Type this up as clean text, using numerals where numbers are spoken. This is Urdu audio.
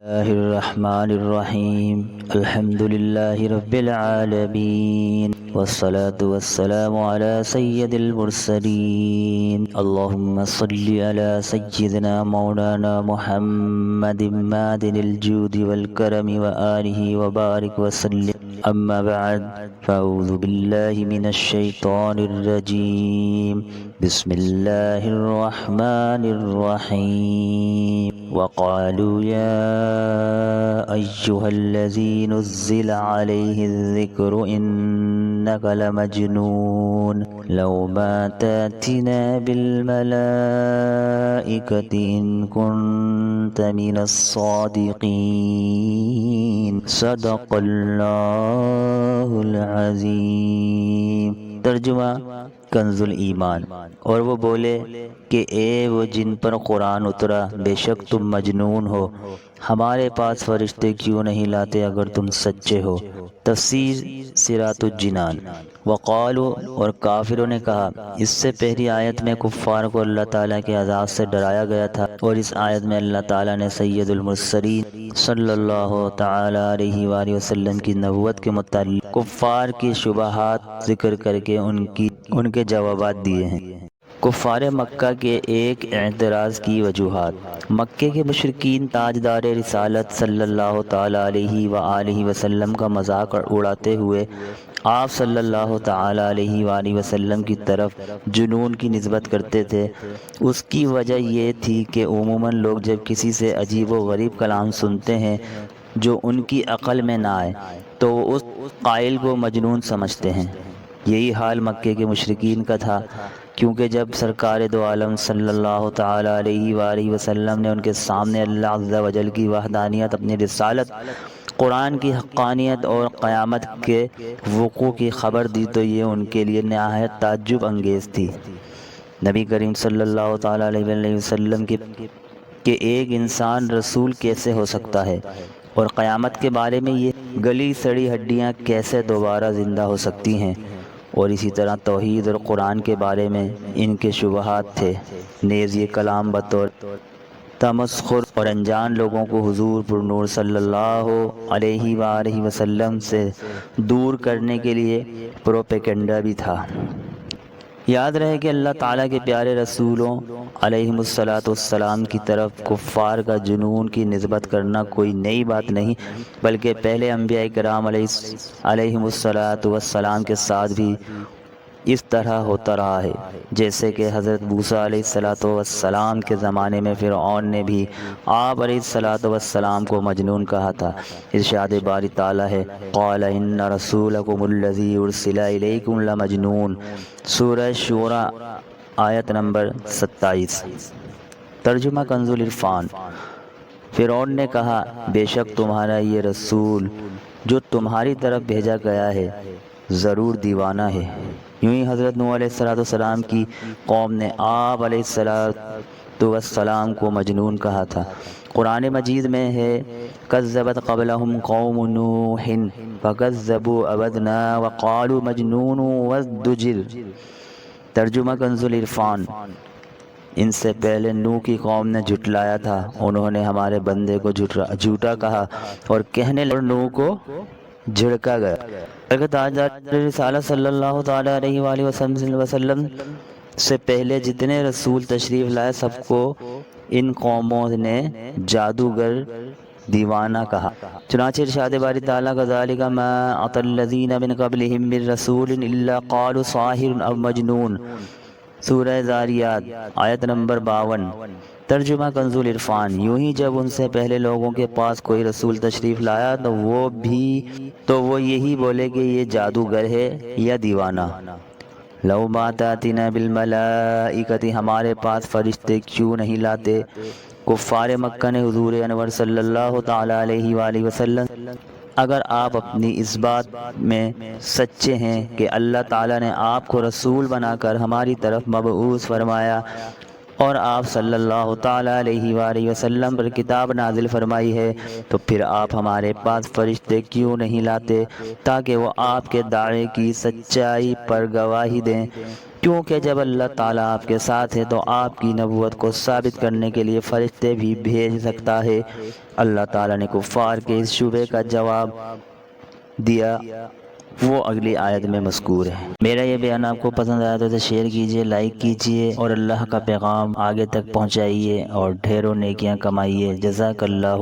الله الرحمن الرحيم. الحمد لله رب العالمين، والصلاة والسلام على سيد المرسلين. اللهم صل على سيدنا مولانا محمد معدن الجود والكرم وآله وبارك وسلم. أما بعد، فأعوذ بالله من الشيطان الرجيم. بسم الله الرحمن الرحيم. وقالوا يا أيها الذي نزل عليه الذكر إنك لمجنون لو ما تأتنا بالملائكة إن كنت من الصادقين. صدق اللہ العظیم. ترجمہ کنز الایمان. اور وہ بولے کہ اے وہ جن پر قرآن اترا، بے شک تم مجنون ہو، ہمارے پاس فرشتے کیوں نہیں لاتے اگر تم سچے ہو. تفسیر صراط الجنان. وقالو، اور کافروں نے کہا. اس سے پہلی آیت میں کفار کو اللہ تعالیٰ کے عذاب سے ڈرایا گیا تھا، اور اس آیت میں اللہ تعالیٰ نے سید المرسلین صلی اللہ تعالیٰ علیہ وآلہ وسلم کی نبوت کے متعلق کفار کی شبہات ذکر کر کے ان کے جوابات دیے ہیں. کفار مکہ کے ایک اعتراض کی وجوہات. مکے کے مشرکین تاجدار رسالت صلی اللہ تعالیٰ علیہ وآلہ وسلم کا مذاق اڑاتے ہوئے آپ صلی اللہ تعالیٰ علیہ وآلہ وسلم کی طرف جنون کی نسبت کرتے تھے. اس کی وجہ یہ تھی کہ عموماً لوگ جب کسی سے عجیب و غریب کلام سنتے ہیں جو ان کی عقل میں نہ آئے تو وہ اس قائل کو مجنون سمجھتے ہیں. یہی حال مکے کے مشرکین کا تھا، کیونکہ جب سرکار دو عالم صلی اللہ تعالیٰ علیہ وآلہ وسلم نے ان کے سامنے اللہ عز و جل کی وحدانیت، اپنی رسالت، قرآن کی حقانیت اور قیامت کے وقوع کی خبر دی تو یہ ان کے لیے نہایت تعجب انگیز تھی. نبی کریم صلی اللہ تعالیٰ علیہ وآلہ وسلم کہ ایک انسان رسول کیسے ہو سکتا ہے، اور قیامت کے بارے میں یہ گلی سڑی ہڈیاں کیسے دوبارہ زندہ ہو سکتی ہیں، اور اسی طرح توحید اور قرآن کے بارے میں ان کے شبہات تھے. نیز یہ کلام بطور تمسخر اور انجان لوگوں کو حضور پر نور صلی اللہ علیہ وآلہ وسلم سے دور کرنے کے لیے پروپیگنڈا بھی تھا. یاد رہے کہ اللہ تعالیٰ کے پیارے رسولوں علیہم السلام کی طرف کفار کا جنون کی نسبت کرنا کوئی نئی بات نہیں، بلکہ پہلے انبیاء کرام علیہم السلام کے ساتھ بھی اس طرح ہوتا رہا ہے. جیسے کہ حضرت موسیٰ علیہ السلام کے زمانے میں فرعون نے بھی آپ علیہ السلام کو مجنون کہا تھا. ارشاد باری تعالیٰ ہے قال ان رسولکم الذی ارسل الیکم لمجنون. سورہ شورى آیت نمبر 27. ترجمہ کنز العرفان. فرعون نے کہا بے شک تمہارا یہ رسول جو تمہاری طرف بھیجا گیا ہے ضرور دیوانہ ہے. یوں ہی حضرت نوح علیہ السلام کی قوم نے آپ علیہ السلام کو مجنون کہا تھا. قرآن مجید میں ہے کذبت قبلہم قوم نوح فکذبوا عبدنا وقالوا مجنون وازدجر. ترجمہ کنز العرفان. ان سے پہلے نوح کی قوم نے جھٹلایا تھا، انہوں نے ہمارے بندے کو جھوٹا کہا اور کہنے لگے نوح کو جھڑکا گیا. تاجدار رسالت صلی اللہ تعالیٰ علیہ وآلہ وسلم سے پہلے جتنے رسول تشریف لائے سب کو ان قوموں نے جادوگر، دیوانہ کہا. چنانچہ ارشاد باری تعالیٰ کذالک ما اتی الذین من قبلہم من رسول الا قالوا ساحر او مجنون. سورہ زاریات آیت نمبر 52. ترجمہ کنز العرفان. یوں ہی جب ان سے پہلے لوگوں کے پاس کوئی رسول تشریف لایا تو وہ یہی بولے کہ یہ جادوگر ہے یا دیوانہ. لو ما تأتینا بالملائکۃ، ہمارے پاس فرشتے کیوں نہیں لاتے. کفار مکہ نے حضور انور صلی اللہ تعالیٰ علیہ وآلہ وسلم اگر آپ اپنی اس بات میں سچے ہیں کہ اللہ تعالیٰ نے آپ کو رسول بنا کر ہماری طرف مبعوث فرمایا اور آپ صلی اللہ تعالیٰ علیہ وآلہ وسلم پر کتاب نازل فرمائی ہے، تو پھر آپ ہمارے پاس فرشتے کیوں نہیں لاتے تاکہ وہ آپ کے دعوے کی سچائی پر گواہی دیں. کیونکہ جب اللہ تعالیٰ آپ کے ساتھ ہے تو آپ کی نبوت کو ثابت کرنے کے لیے فرشتے بھی بھیج سکتا ہے۔ اللہ تعالیٰ نے کفار کے اس شبے کا جواب دیا، وہ اگلی آیت میں مذکور ہے۔ میرا یہ بیان آپ کو پسند آیا تو اسے شیئر کیجئے، لائک کیجئے اور اللہ کا پیغام آگے تک پہنچائیے اور ڈھیروں نیکیاں کمائیے۔ جزاک اللہ